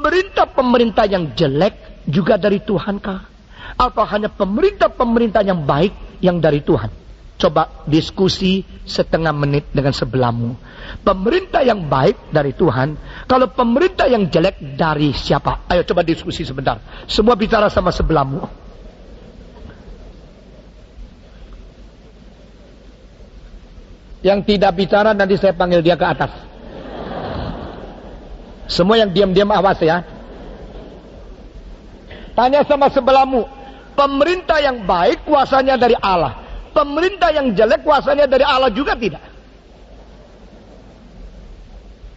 Pemerintah-pemerintah yang jelek juga dari Tuhankah? Atau hanya pemerintah-pemerintah yang baik yang dari Tuhan? Coba diskusi setengah menit dengan sebelahmu. Pemerintah yang baik dari Tuhan. Kalau pemerintah yang jelek dari siapa? Ayo coba diskusi sebentar. Semua bicara sama sebelahmu. Yang tidak bicara nanti saya panggil dia ke atas. Semua yang diam-diam awas ya. Tanya sama sebelahmu. Pemerintah yang baik kuasanya dari Allah. Pemerintah yang jelek kuasanya dari Allah juga tidak.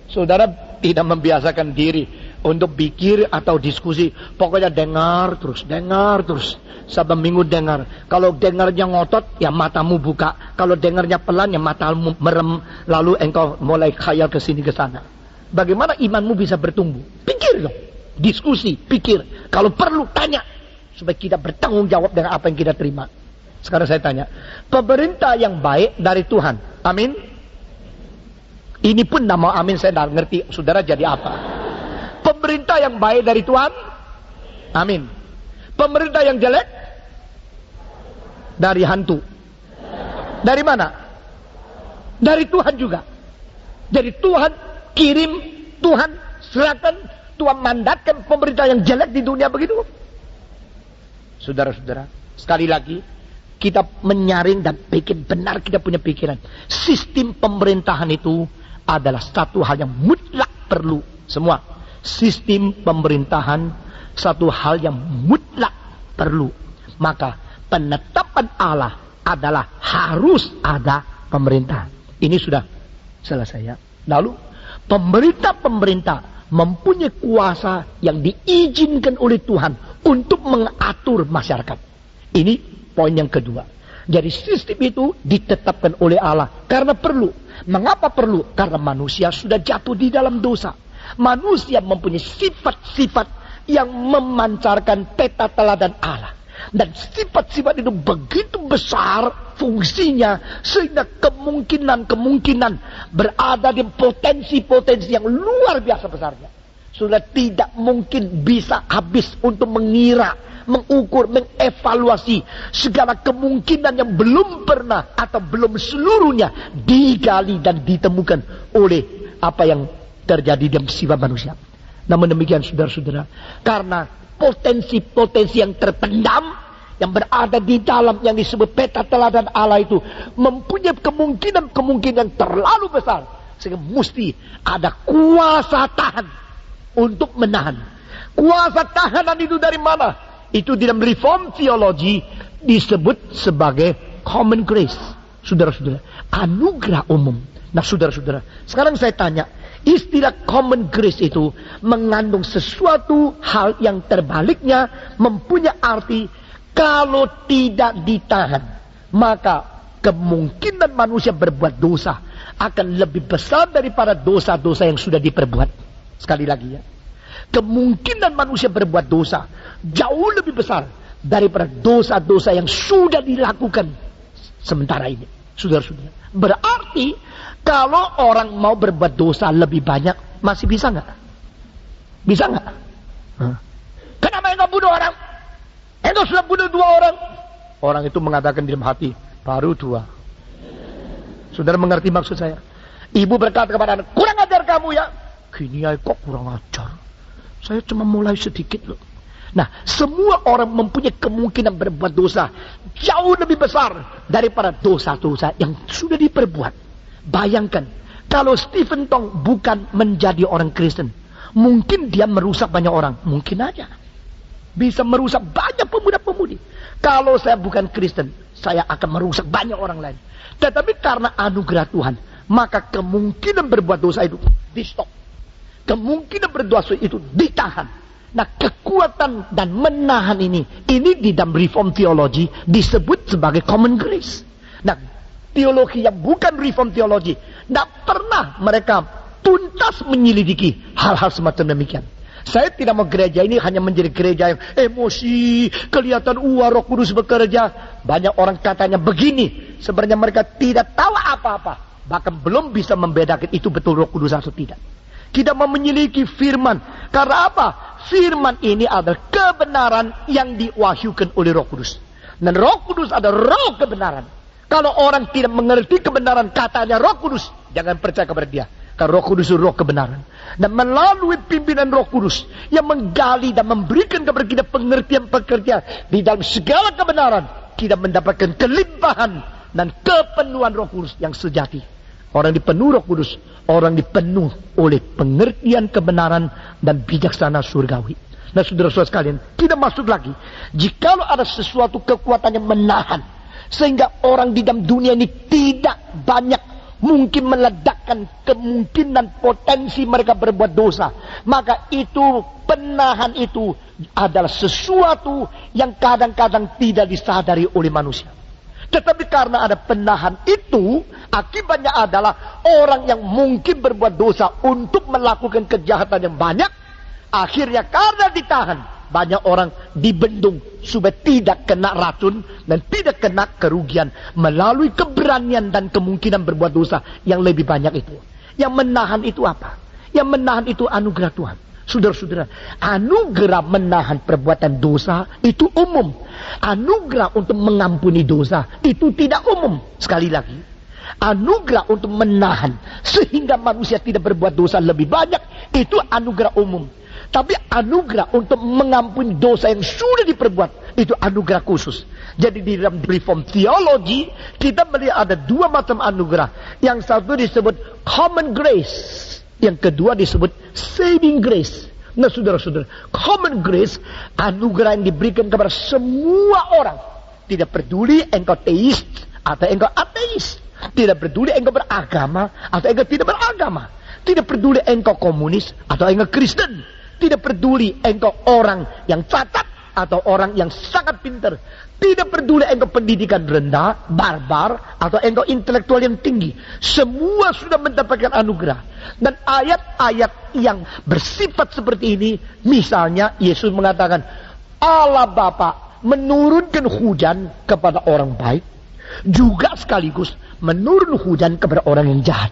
Saudara tidak membiasakan diri untuk pikir atau diskusi. Pokoknya dengar terus. Sabtu minggu dengar. Kalau dengarnya ngotot, ya matamu buka. Kalau dengarnya pelan, ya matamu merem. Lalu engkau mulai khayal ke sini ke sana. Bagaimana imanmu bisa bertumbuh? Pikir dong. Diskusi, pikir. Kalau perlu, tanya. Supaya kita bertanggung jawab dengan apa yang kita terima. Sekarang saya tanya. Pemerintah yang baik dari Tuhan. Amin. Ini pun nama amin saya tidak ngerti. Saudara jadi apa? Pemerintah yang baik dari Tuhan. Amin. Pemerintah yang jelek. Dari hantu. Dari mana? Dari Tuhan juga. Jadi Tuhan kirim, Tuhan serahkan, Tuhan mandatkan pemerintah yang jelek di dunia begitu. Saudara-saudara, sekali lagi kita menyaring dan bikin benar kita punya pikiran. Sistem pemerintahan itu adalah satu hal yang mutlak perlu semua. Sistem pemerintahan satu hal yang mutlak perlu. Maka penetapan Allah adalah harus ada pemerintahan. Ini sudah selesai ya. Lalu pemerintah-pemerintah mempunyai kuasa yang diizinkan oleh Tuhan untuk mengatur masyarakat. Ini poin yang kedua. Jadi sistem itu ditetapkan oleh Allah karena perlu. Mengapa perlu? Karena manusia sudah jatuh di dalam dosa. Manusia mempunyai sifat-sifat yang memancarkan peta teladan Allah. Dan sifat-sifat itu begitu besar fungsinya sehingga kemungkinan berada di potensi-potensi yang luar biasa besarnya. Sudah tidak mungkin bisa habis untuk mengira, mengukur, mengevaluasi segala kemungkinan yang belum pernah atau belum seluruhnya digali dan ditemukan oleh apa yang terjadi dalam sifat manusia. Namun demikian saudara-saudara, karena potensi-potensi yang terpendam yang berada di dalam yang disebut peta teladan Allah itu mempunyai kemungkinan terlalu besar sehingga mesti ada kuasa tahan untuk menahan. Kuasa tahanan itu dari mana? Itu di dalam reform theology disebut sebagai common grace. Saudara-saudara, anugerah umum. Nah saudara-saudara, sekarang saya tanya, istilah common grace itu mengandung sesuatu hal yang terbaliknya mempunyai arti kalau tidak ditahan, maka kemungkinan manusia berbuat dosa akan lebih besar daripada dosa-dosa yang sudah diperbuat. Sekali lagi ya, kemungkinan manusia berbuat dosa jauh lebih besar daripada dosa-dosa yang sudah dilakukan sementara ini. Saudara-saudara, berarti kalau orang mau berbuat dosa lebih banyak, masih bisa nggak? Bisa nggak? Kenapa engkau bunuh orang? Engkau sudah bunuh 2 orang. Orang itu mengatakan di dalam hati, baru 2. Saudara mengerti maksud saya? Ibu berkata kepada anak, kurang ajar kamu ya. Gini ya kok kurang ajar. Saya cuma mulai sedikit loh. Nah, semua orang mempunyai kemungkinan berbuat dosa jauh lebih besar daripada dosa-dosa yang sudah diperbuat. Bayangkan, kalau Stephen Tong bukan menjadi orang Kristen, mungkin dia merusak banyak orang. Mungkin aja. Bisa merusak banyak pemuda-pemudi. Kalau saya bukan Kristen, saya akan merusak banyak orang lain. Tetapi karena anugerah Tuhan, maka kemungkinan berbuat dosa itu di stop. Kemungkinan berdosa itu ditahan. Nah, kekuatan dan menahan ini di dalam reform theology disebut sebagai common grace. Nah, teologi yang bukan reform theology tidak pernah mereka tuntas menyelidiki hal-hal semacam demikian. Saya tidak mau gereja ini hanya menjadi gereja yang emosi, kelihatan Roh Kudus bekerja. Banyak orang katanya begini, sebenarnya mereka tidak tahu apa-apa, bahkan belum bisa membedakan itu betul Roh Kudus atau tidak. Kita mau menyelidiki firman. Karena apa? Firman ini adalah kebenaran yang diwahyukan oleh Roh Kudus. Dan Roh Kudus adalah roh kebenaran. Kalau orang tidak mengerti kebenaran katanya Roh Kudus, jangan percaya kepada dia. Karena Roh Kudus itu roh kebenaran. Dan melalui pimpinan Roh Kudus yang menggali dan memberikan kepada kita pengertian-pengertian di dalam segala kebenaran, kita mendapatkan kelimpahan dan kepenuhan Roh Kudus yang sejati. Orang dipenuhi Roh Kudus, orang dipenuhi oleh pengertian kebenaran dan bijaksana surgawi. Nah, saudara-saudara sekalian, kita masuk lagi. Jikalau ada sesuatu kekuatan yang menahan, sehingga orang di dalam dunia ini tidak banyak mungkin meledakkan kemungkinan potensi mereka berbuat dosa, maka itu penahan itu adalah sesuatu yang kadang-kadang tidak disadari oleh manusia. Tetapi karena ada penahan itu, akibatnya adalah orang yang mungkin berbuat dosa untuk melakukan kejahatan yang banyak, akhirnya karena ditahan, banyak orang dibendung supaya tidak kena racun dan tidak kena kerugian melalui keberanian dan kemungkinan berbuat dosa yang lebih banyak itu. Yang menahan itu apa? Yang menahan itu anugerah Tuhan. Saudara-saudara, anugerah menahan perbuatan dosa itu umum. Anugerah untuk mengampuni dosa itu tidak umum. Sekali lagi, anugerah untuk menahan sehingga manusia tidak berbuat dosa lebih banyak itu anugerah umum. Tapi anugerah untuk mengampuni dosa yang sudah diperbuat itu anugerah khusus. Jadi di dalam reform theology kita melihat ada dua macam anugerah. Yang satu disebut common grace, yang kedua disebut saving grace. Nah, saudara-saudara, common grace anugerah yang diberikan kepada semua orang. Tidak peduli engkau teis atau engkau ateis, tidak peduli engkau beragama atau engkau tidak beragama, tidak peduli engkau komunis atau engkau Kristen, tidak peduli engkau orang yang cacat atau orang yang sangat pintar, tidak peduli engkau pendidikan rendah, barbar, atau engkau intelektual yang tinggi. Semua sudah mendapatkan anugerah. Dan ayat-ayat yang bersifat seperti ini, misalnya Yesus mengatakan, Allah Bapa menurunkan hujan kepada orang baik, juga sekaligus menurun hujan kepada orang yang jahat.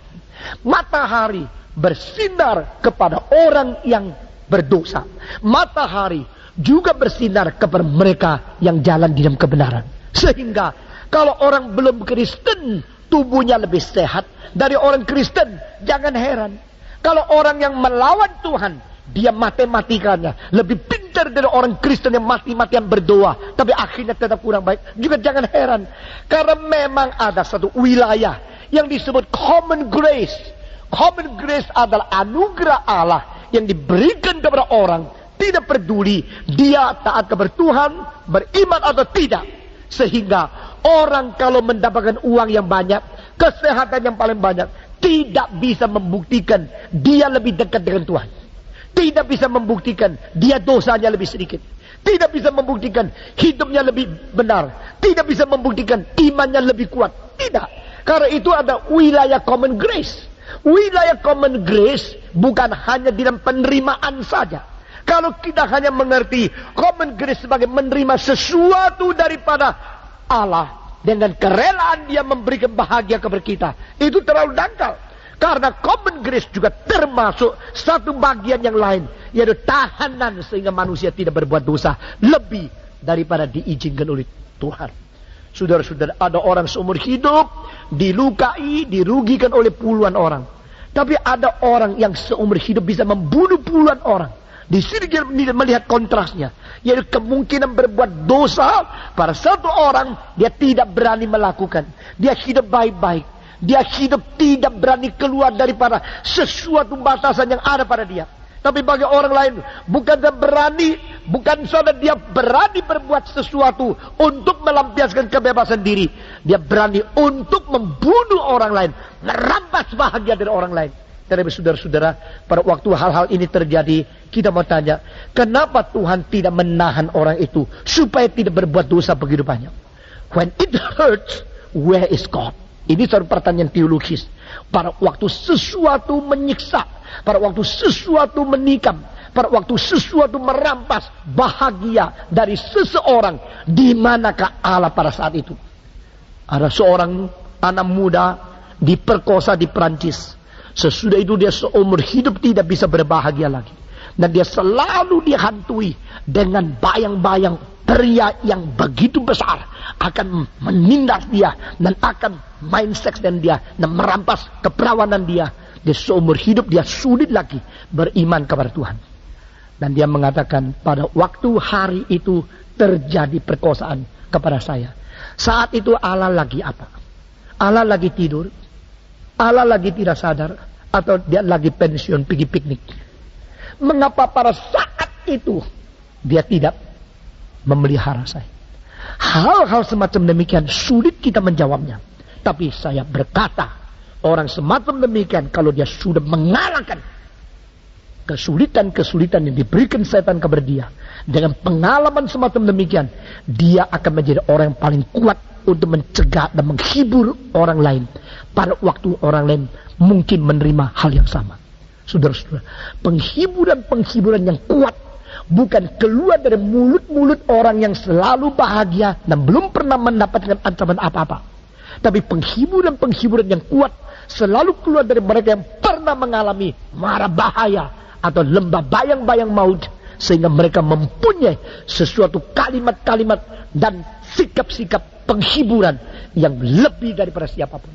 Matahari bersinar kepada orang yang berdosa. Matahari juga bersinar kepada mereka yang jalan di dalam kebenaran. Sehingga kalau orang belum Kristen tubuhnya lebih sehat dari orang Kristen, jangan heran. Kalau orang yang melawan Tuhan, dia matematikanya lebih pintar dari orang Kristen yang mati-matian berdoa tapi akhirnya tetap kurang baik, juga jangan heran. Karena memang ada satu wilayah yang disebut common grace. Common grace adalah anugerah Allah yang diberikan kepada orang, tidak peduli dia taat kepada Tuhan, beriman atau tidak. Sehingga orang kalau mendapatkan uang yang banyak, kesehatan yang paling banyak, tidak bisa membuktikan dia lebih dekat dengan Tuhan. Tidak bisa membuktikan dia dosanya lebih sedikit. Tidak bisa membuktikan hidupnya lebih benar. Tidak bisa membuktikan imannya lebih kuat. Tidak. Karena itu ada wilayah common grace. Wilayah common grace bukan hanya di dalam penerimaan saja. Kalau kita hanya mengerti common grace sebagai menerima sesuatu daripada Allah dengan kerelaan dia memberikan bahagia kepada kita, itu terlalu dangkal. Karena common grace juga termasuk satu bagian yang lain, yaitu tahanan sehingga manusia tidak berbuat dosa lebih daripada diizinkan oleh Tuhan. Saudara-saudara, ada orang seumur hidup dilukai, dirugikan oleh puluhan orang. Tapi ada orang yang seumur hidup bisa membunuh puluhan orang. Di sini kita melihat kontrasnya, yaitu kemungkinan berbuat dosa pada satu orang dia tidak berani melakukan. Dia hidup baik-baik. Dia hidup tidak berani keluar daripada sesuatu batasan yang ada pada dia. Tapi bagi orang lain, bukan saja dia berani berbuat sesuatu untuk melampiaskan kebebasan diri. Dia berani untuk membunuh orang lain, merampas bahagia dari orang lain. Tetapi saudara-saudara, pada waktu hal-hal ini terjadi, kita mau tanya, kenapa Tuhan tidak menahan orang itu supaya tidak berbuat dosa begitu banyak? When it hurts, where is God? Ini satu pertanyaan teologis. Pada waktu sesuatu menyiksa, pada waktu sesuatu menikam, pada waktu sesuatu merampas bahagia dari seseorang, di manakah Allah pada saat itu? Ada seorang anak muda diperkosa di Perancis. Sesudah itu dia seumur hidup tidak bisa berbahagia lagi. Dan dia selalu dihantui dengan bayang-bayang pria yang begitu besar akan menindas dia dan akan main seks dengan dia dan merampas keperawanan dia. Dia seumur hidup dia sulit lagi beriman kepada Tuhan. Dan dia mengatakan, pada waktu hari itu terjadi perkosaan kepada saya. Saat itu Allah lagi apa? Allah lagi tidur? Allah lagi tidak sadar? Atau dia lagi pensiun pergi piknik? Mengapa pada saat itu dia tidak memelihara saya? Hal-hal semacam demikian sulit kita menjawabnya. Tapi saya berkata, orang semacam demikian kalau dia sudah mengalahkan kesulitan-kesulitan yang diberikan setan kepada dia, dengan pengalaman semacam demikian, dia akan menjadi orang yang paling kuat untuk mencegah dan menghibur orang lain pada waktu orang lain mungkin menerima hal yang sama. Saudara-saudara, penghiburan yang kuat bukan keluar dari mulut-mulut orang yang selalu bahagia dan belum pernah mendapatkan ancaman apa-apa. Tapi penghiburan yang kuat selalu keluar dari mereka yang pernah mengalami mara bahaya atau lembah bayang-bayang maut, sehingga mereka mempunyai sesuatu kalimat-kalimat dan sikap-sikap penghiburan yang lebih daripada siapapun.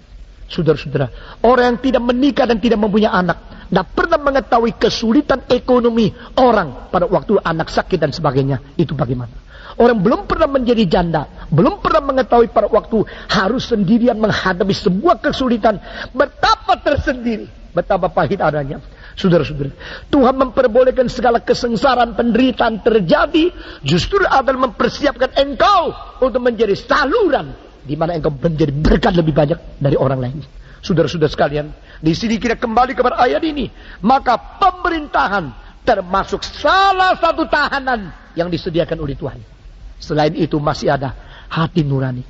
Saudara-saudara, orang yang tidak menikah dan tidak mempunyai anak, tidak pernah mengetahui kesulitan ekonomi orang pada waktu anak sakit dan sebagainya, itu bagaimana? Orang belum pernah menjadi janda, belum pernah mengetahui pada waktu harus sendirian menghadapi sebuah kesulitan, betapa tersendiri, betapa pahit adanya. Saudara-saudara, Tuhan memperbolehkan segala kesengsaraan, penderitaan terjadi, justru adalah mempersiapkan engkau untuk menjadi saluran di mana engkau menjadi berkat lebih banyak dari orang lain. Saudara-saudara sekalian, di sini kita kembali kepada ayat ini. Maka pemerintahan termasuk salah satu tahanan yang disediakan oleh Tuhan. Selain itu masih ada hati nurani.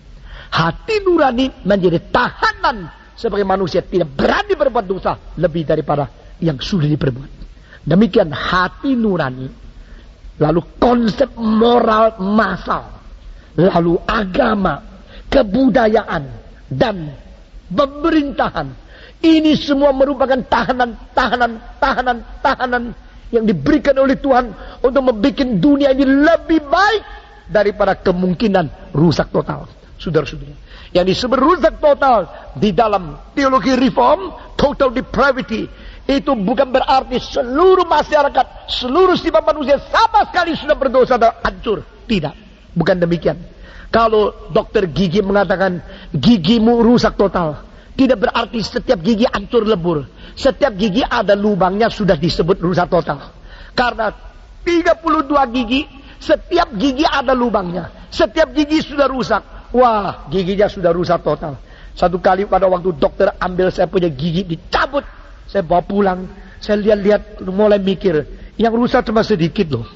Hati nurani menjadi tahanan sebagai manusia tidak berani berbuat dosa lebih daripada yang sudah diperbuat. Demikian hati nurani, lalu konsep moral massal, lalu agama, kebudayaan, dan pemerintahan. Ini semua merupakan tahanan yang diberikan oleh Tuhan untuk membuat dunia ini lebih baik daripada kemungkinan rusak total. Saudara-saudara, yang disebut rusak total di dalam teologi reform, total depravity, itu bukan berarti seluruh masyarakat, seluruh sifat manusia sama sekali sudah berdosa dan hancur. Tidak, bukan demikian. Kalau dokter gigi mengatakan gigimu rusak total, tidak berarti setiap gigi hancur lebur. Setiap gigi ada lubangnya sudah disebut rusak total. Karena 32 gigi, setiap gigi ada lubangnya. Setiap gigi sudah rusak. Wah, giginya sudah rusak total. Satu kali pada waktu dokter ambil saya punya gigi, dicabut. Saya bawa pulang, saya lihat-lihat, mulai mikir, yang rusak cuma sedikit loh,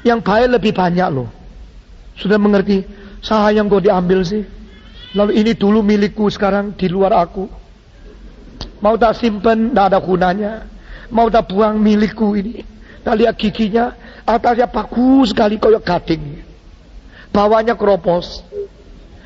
yang baik lebih banyak loh. Sudah mengerti, sayang kok diambil sih. Lalu ini dulu milikku, sekarang di luar aku. Mau tak simpen, tidak ada gunanya. Mau tak buang, milikku ini. Tak lihat giginya, atasnya bagus sekali, koyok gading. Bawahnya keropos.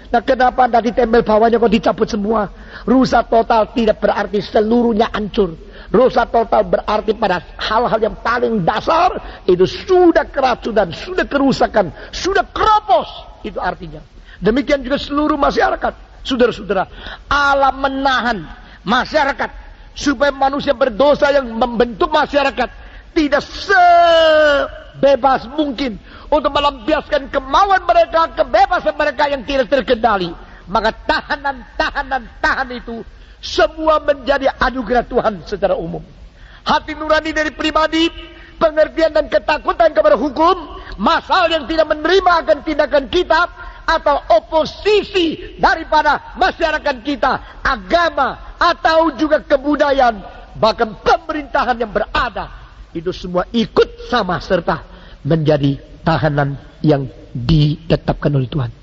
Nah, kenapa tidak ditempel bawahnya kok dicabut semua? Rusak total tidak berarti seluruhnya hancur. Rusak total berarti pada hal-hal yang paling dasar itu sudah keracunan, sudah kerusakan, sudah keropos. Itu artinya. Demikian juga seluruh masyarakat. Saudara-saudara, Allah menahan masyarakat supaya manusia berdosa yang membentuk masyarakat tidak sebebas mungkin untuk melampiaskan kemauan mereka, kebebasan mereka yang tidak terkendali. Maka tahanan itu semua menjadi anugerah Tuhan secara umum. Hati nurani dari pribadi, pengertian dan ketakutan kepada hukum, masal yang tidak menerima akan tindakan kita, atau oposisi daripada masyarakat kita, agama, atau juga kebudayaan, bahkan pemerintahan yang berada, itu semua ikut sama serta menjadi tahanan yang ditetapkan oleh Tuhan.